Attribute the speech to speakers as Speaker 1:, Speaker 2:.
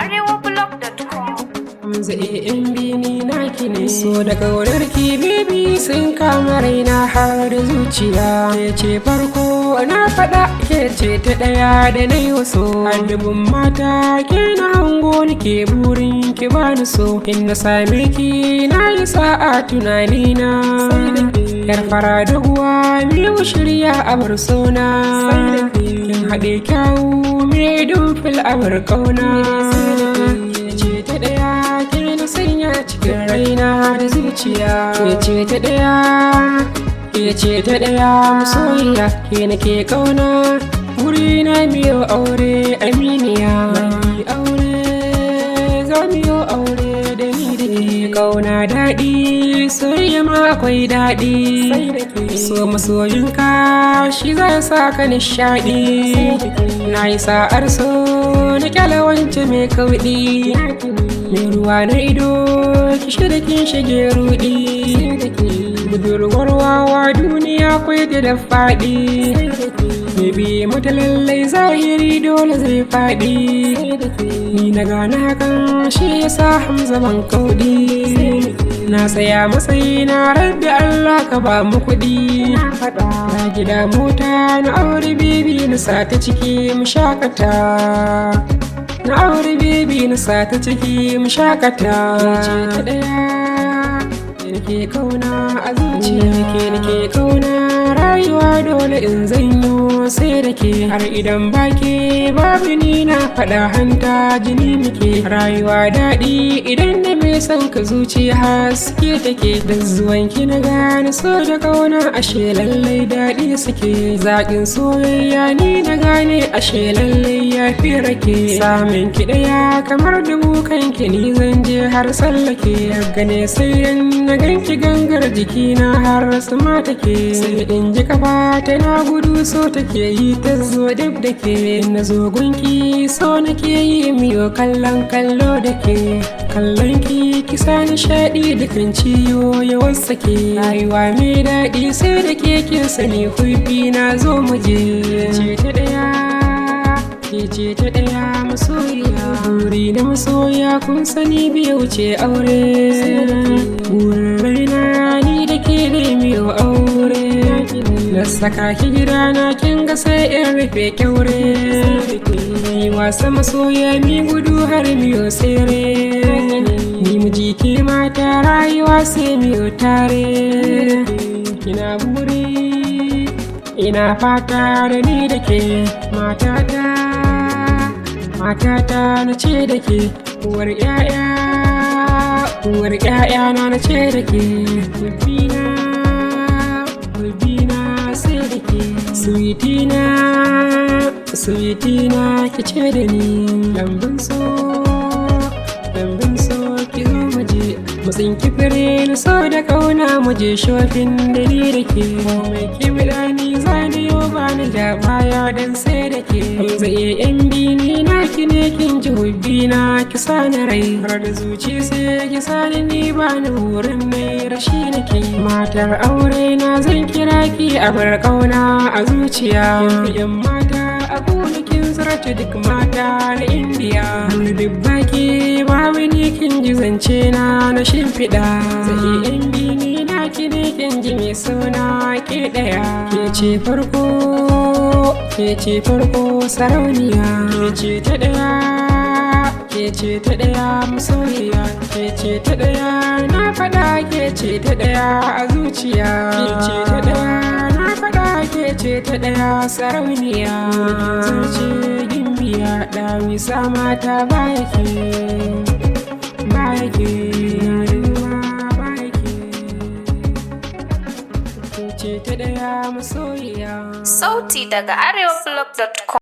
Speaker 1: arewablog.com.
Speaker 2: Hamza bini naki ne so da kaunar ki baby sun kama raina har da zuciya ke ce farko na faɗa ke ce ta ɗaya da na yi waso adabin mata ke na hango nake burin ki bani so in na same ki na yi sa'a tunanina yar fara da uwa biyu shirya a bar sona kin haɗe kyawu mai dumfil a bar ƙauna ce ta ɗaya ke na sanya cikin raina da zuciya ke ce ta ɗaya ke ce ta ɗaya masoyiya ke nake ƙauna wuri na biyo aure aminiya mai aure za mu yi aure da ni da ke ƙauna daɗi soyayya ma akwai daɗi so masoyinka shi za ya sa ka nishaɗi na yi sa'ar so na kyalawance mai kauɗi mai ruwa na ido ki shirya kin shige ruɗi budurwar wawa duniya kwai da faɗi mai biye mata lallai zahiri dole zai faɗi ni na gane hakan shi yasa Hamza ban kauɗi na tsaya matsayi na rabbi Allah ka ba mu kuɗi na gida mota na aure bibi na sa ta ciki mu shakata na aure bibi na sa ta ciki mu shakata ce ta ɗaya nake kauna a zuciya nake kauna rayuwa dole in zanyo sai da ke har idan baki babu ni na faɗa hanta jini muke rayuwa daɗi idan da mai son ka zuciya haske take da zuwan ki na gane so da kauna ashe lallai daɗi suke zaƙin soyayya ni na gane ashe lallai ya fi rake samun ki ɗaya kamar dubu kanki ni zan je har sallake gane sai na ganki gangar jikina har sama take sai in ji kafa tana gudu so take yi ta zo dab da ke na zo gunki so nake yi miyo kallon kallo da ke kallon ki kisa nishaɗi dukan ciwo ya wasake rayuwa mai daɗi sai da ke kin sani huifi na zo muje ce ta ɗaya ke ce ta ɗaya masoyiya buri da masoya kun sani bai wuce aure burin raina ni da ke da miyo aure na saka ki gidana kin ga sai in rufe kyaure ni wasa masoya mi gudu har miyo tsere ni miji ke mata rayuwa sai miyo tare ina buri ina fata da ni da ke matata na ce da ke uwar ƴaƴa na ce da ke bulbina sai da ke sweetina ki ce da ni lambun so ki zo muje matsin kifire na so da kauna muje shofin da ni da ke mai kibila ni zani yau bani da baya dan sai da ke Hamza bini naki ne kin ji hubbina ki sani rai har da zuci sai ki sani ni bani wurin mai rashi nake matar aure na zan kira ki a bar kauna a zuciya yan mata a gonakin zarta duk mata na indiya duk baki babu ni kin ji zance na shimfiɗa sai bini naki ne kin ji mai suna ke ɗaya ke ce farko sarauniya ke ce ta ɗaya ke ce ta ɗaya masoyiya ke ce ta ɗaya na faɗa ke ce ta ɗaya a zuciya ke ce ta ɗaya na faɗa ke ce ta ɗaya sarauniya zarce gimbiya ɗawisa mata ba yake ce ta ɗaya masoyiya
Speaker 1: Sauti daga arewablog.com.